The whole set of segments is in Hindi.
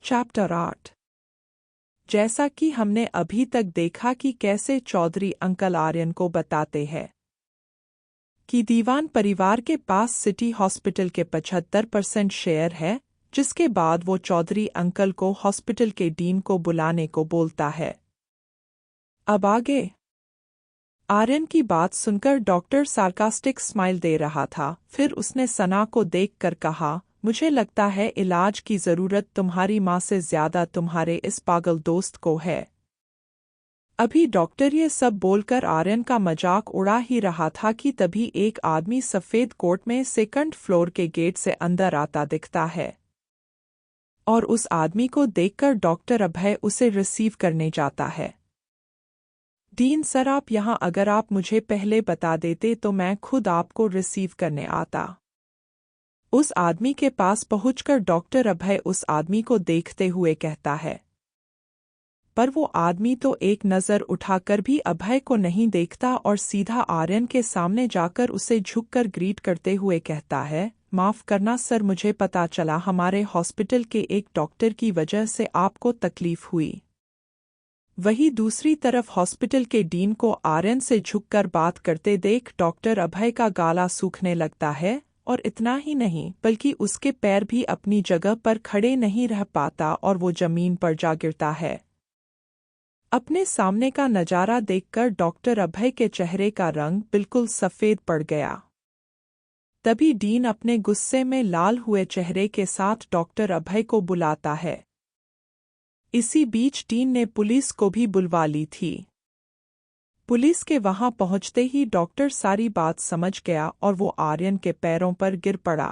चैप्टर 8। जैसा कि हमने अभी तक देखा कि कैसे चौधरी अंकल आर्यन को बताते हैं कि दीवान परिवार के पास सिटी हॉस्पिटल के 75% शेयर है, जिसके बाद वो चौधरी अंकल को हॉस्पिटल के डीन को बुलाने को बोलता है। अब आगे आर्यन की बात सुनकर डॉक्टर सार्कास्टिक स्माइल दे रहा था। फिर उसने सना को देखकर कहा, मुझे लगता है इलाज की ज़रूरत तुम्हारी माँ से ज़्यादा तुम्हारे इस पागल दोस्त को है। अभी डॉक्टर ये सब बोलकर आर्यन का मजाक उड़ा ही रहा था कि तभी एक आदमी सफ़ेद कोट में सेकंड फ्लोर के गेट से अंदर आता दिखता है और उस आदमी को देखकर डॉक्टर अभय उसे रिसीव करने जाता है। डीन सर, आप यहाँ, अगर आप मुझे पहले बता देते तो मैं खुद आपको रिसीव करने आता। उस आदमी के पास पहुंचकर डॉक्टर अभय उस आदमी को देखते हुए कहता है, पर वो आदमी तो एक नज़र उठाकर भी अभय को नहीं देखता और सीधा आर्यन के सामने जाकर उसे झुककर ग्रीट करते हुए कहता है, माफ़ करना सर, मुझे पता चला हमारे हॉस्पिटल के एक डॉक्टर की वजह से आपको तकलीफ हुई। वहीं दूसरी तरफ हॉस्पिटल के डीन को आर्यन से झुककर बात करते देख डॉक्टर अभय का गाला सूखने लगता है, और इतना ही नहीं बल्कि उसके पैर भी अपनी जगह पर खड़े नहीं रह पाता और वो जमीन पर जा गिरता है। अपने सामने का नज़ारा देखकर डॉक्टर अभय के चेहरे का रंग बिल्कुल सफ़ेद पड़ गया। तभी डीन अपने गुस्से में लाल हुए चेहरे के साथ डॉक्टर अभय को बुलाता है। इसी बीच डीन ने पुलिस को भी बुलवा ली थी। पुलिस के वहां पहुंचते ही डॉक्टर सारी बात समझ गया और वो आर्यन के पैरों पर गिर पड़ा।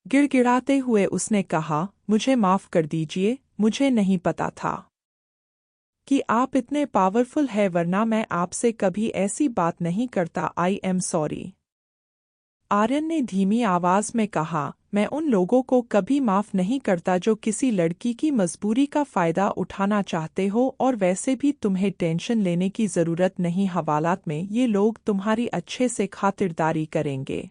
गिड़गिड़ाते हुए उसने कहा, मुझे माफ़ कर दीजिए, मुझे नहीं पता था कि आप इतने पावरफुल हैं, वरना मैं आपसे कभी ऐसी बात नहीं करता। I am sorry. आर्यन ने धीमी आवाज़ में कहा, मैं उन लोगों को कभी माफ़ नहीं करता जो किसी लड़की की मजबूरी का फ़ायदा उठाना चाहते हो, और वैसे भी तुम्हें टेंशन लेने की ज़रूरत नहीं, हवालात में ये लोग तुम्हारी अच्छे से खातिरदारी करेंगे।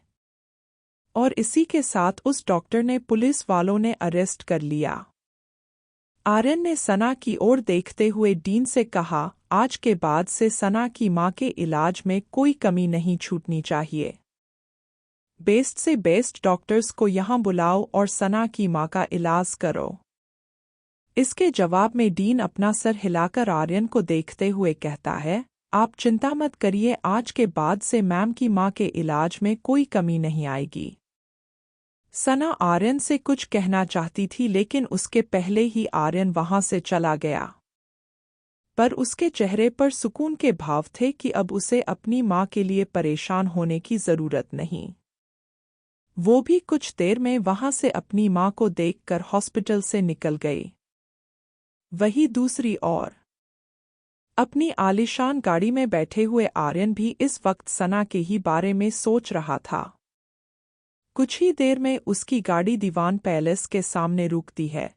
और इसी के साथ उस डॉक्टर ने पुलिस वालों ने अरेस्ट कर लिया। आर्यन ने सना की ओर देखते हुए डीन से कहा, आज के बाद से सना की माँ के इलाज में कोई कमी नहीं छूटनी चाहिए। बेस्ट से बेस्ट डॉक्टर्स को यहाँ बुलाओ और सना की माँ का इलाज करो। इसके जवाब में डीन अपना सर हिलाकर आर्यन को देखते हुए कहता है, आप चिंता मत करिए, आज के बाद से मैम की माँ के इलाज में कोई कमी नहीं आएगी। सना आर्यन से कुछ कहना चाहती थी, लेकिन उसके पहले ही आर्यन वहां से चला गया। पर उसके चेहरे पर सुकून के भाव थे कि अब उसे अपनी माँ के लिए परेशान होने की ज़रूरत नहीं। वो भी कुछ देर में वहां से अपनी माँ को देखकर हॉस्पिटल से निकल गई। वहीं दूसरी ओर अपनी आलीशान गाड़ी में बैठे हुए आर्यन भी इस वक्त सना के ही बारे में सोच रहा था। कुछ ही देर में उसकी गाड़ी दीवान पैलेस के सामने रुकती है।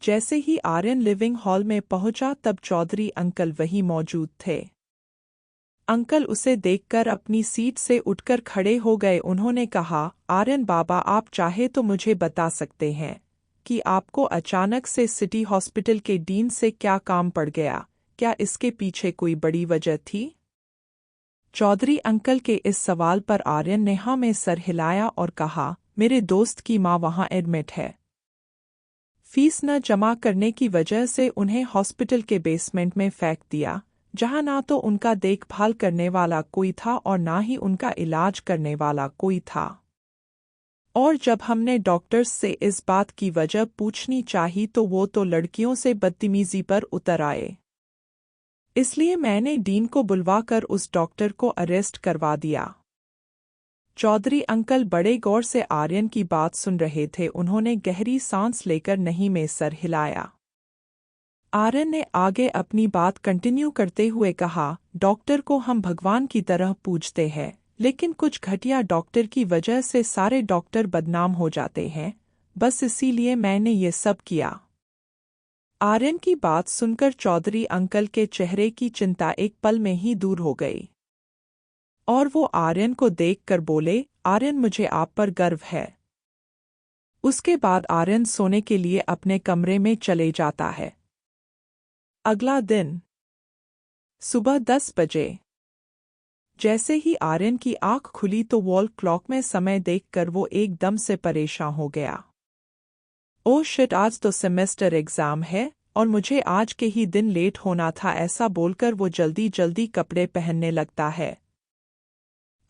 जैसे ही आर्यन लिविंग हॉल में पहुंचा तब चौधरी अंकल वहीं मौजूद थे। अंकल उसे देखकर अपनी सीट से उठकर खड़े हो गए। उन्होंने कहा, आर्यन बाबा, आप चाहे तो मुझे बता सकते हैं कि आपको अचानक से सिटी हॉस्पिटल के डीन से क्या काम पड़ गया? क्या इसके पीछे कोई बड़ी वजह थी? चौधरी अंकल के इस सवाल पर आर्यन ने हाँ में सर हिलाया और कहा, मेरे दोस्त की माँ वहाँ एडमिट है। फीस न जमा करने की वजह से उन्हें हॉस्पिटल के बेसमेंट में फेंक दिया, जहाँ ना तो उनका देखभाल करने वाला कोई था और ना ही उनका इलाज करने वाला कोई था। और जब हमने डॉक्टर्स से इस बात की वजह पूछनी चाही तो वो तो लड़कियों से बदतमीजी पर उतर आए। इसलिए मैंने डीन को बुलवाकर उस डॉक्टर को अरेस्ट करवा दिया। चौधरी अंकल बड़े गौर से आर्यन की बात सुन रहे थे। उन्होंने गहरी सांस लेकर नहीं में सर हिलाया। आर्यन ने आगे अपनी बात कंटिन्यू करते हुए कहा, डॉक्टर को हम भगवान की तरह पूजते हैं, लेकिन कुछ घटिया डॉक्टर की वजह से सारे डॉक्टर बदनाम हो जाते हैं, बस इसीलिए मैंने ये सब किया। आर्यन की बात सुनकर चौधरी अंकल के चेहरे की चिंता एक पल में ही दूर हो गई और वो आर्यन को देखकर बोले, आर्यन, मुझे आप पर गर्व है। उसके बाद आर्यन सोने के लिए अपने कमरे में चले जाता है। अगला दिन सुबह 10 बजे जैसे ही आर्यन की आंख खुली तो वॉल क्लॉक में समय देखकर वो एकदम से परेशान हो गया। ओह शिट, आज तो सेमेस्टर एग्जाम है और मुझे आज के ही दिन लेट होना था। ऐसा बोलकर वो जल्दी जल्दी कपड़े पहनने लगता है।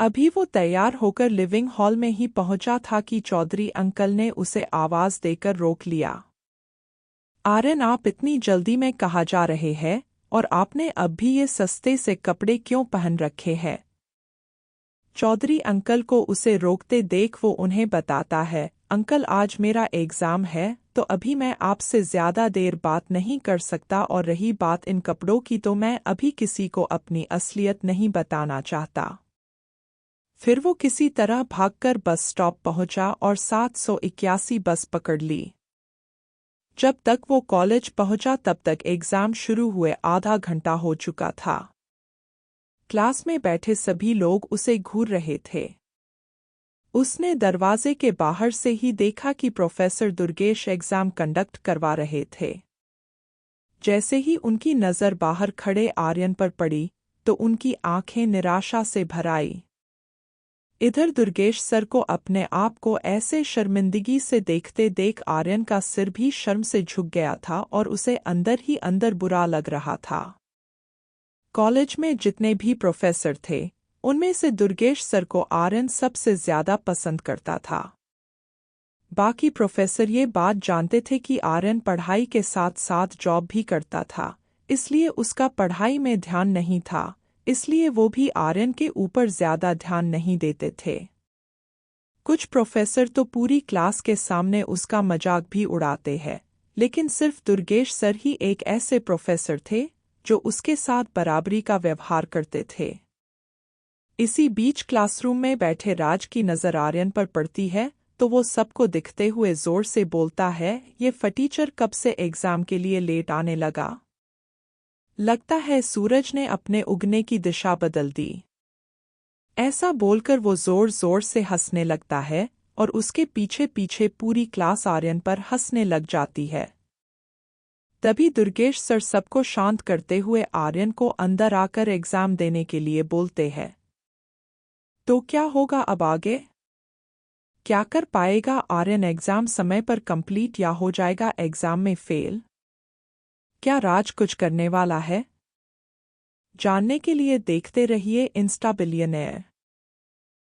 अभी वो तैयार होकर लिविंग हॉल में ही पहुंचा था कि चौधरी अंकल ने उसे आवाज देकर रोक लिया। आर्यन, आप इतनी जल्दी में कहाँ जा रहे हैं और आपने अब भी ये सस्ते से कपड़े क्यों पहन रखे हैं? चौधरी अंकल को उसे रोकते देख वो उन्हें बताता है, अंकल आज मेरा एग्जाम है तो अभी मैं आपसे ज्यादा देर बात नहीं कर सकता, और रही बात इन कपड़ों की तो मैं अभी किसी को अपनी असलियत नहीं बताना चाहता। फिर वो किसी तरह भागकर बस स्टॉप पहुंचा और 781 बस पकड़ ली। जब तक वो कॉलेज पहुंचा तब तक एग्जाम शुरू हुए आधा घंटा हो चुका था। क्लास में बैठे सभी लोग उसे घूर रहे थे। उसने दरवाजे के बाहर से ही देखा कि प्रोफेसर दुर्गेश एग्जाम कंडक्ट करवा रहे थे। जैसे ही उनकी नज़र बाहर खड़े आर्यन पर पड़ी तो उनकी आंखें निराशा से भर आई। इधर दुर्गेश सर को अपने आप को ऐसे शर्मिंदगी से देखते देख आर्यन का सिर भी शर्म से झुक गया था और उसे अंदर ही अंदर बुरा लग रहा था। कॉलेज में जितने भी प्रोफेसर थे उनमें से दुर्गेश सर को आर्यन सबसे ज्यादा पसंद करता था। बाकी प्रोफेसर ये बात जानते थे कि आर्यन पढ़ाई के साथ साथ जॉब भी करता था, इसलिए उसका पढ़ाई में ध्यान नहीं था, इसलिए वो भी आर्यन के ऊपर ज्यादा ध्यान नहीं देते थे। कुछ प्रोफेसर तो पूरी क्लास के सामने उसका मजाक भी उड़ाते हैं, लेकिन सिर्फ दुर्गेश सर ही एक ऐसे प्रोफेसर थे जो उसके साथ बराबरी का व्यवहार करते थे। इसी बीच क्लासरूम में बैठे राज की नज़र आर्यन पर पड़ती है तो वो सबको दिखते हुए जोर से बोलता है, ये फटीचर कब से एग्जाम के लिए लेट आने लगा? लगता है सूरज ने अपने उगने की दिशा बदल दी। ऐसा बोलकर वो जोर जोर से हंसने लगता है और उसके पीछे पीछे पूरी क्लास आर्यन पर हंसने लग जाती है। तभी दुर्गेश सर सबको शांत करते हुए आर्यन को अंदर आकर एग्जाम देने के लिए बोलते हैं। तो क्या होगा अब आगे? क्या कर पाएगा आर्यन एग्जाम समय पर कंप्लीट या हो जाएगा एग्जाम में फेल? क्या राज कुछ करने वाला है? जानने के लिए देखते रहिए इंस्टा बिलियनेयर।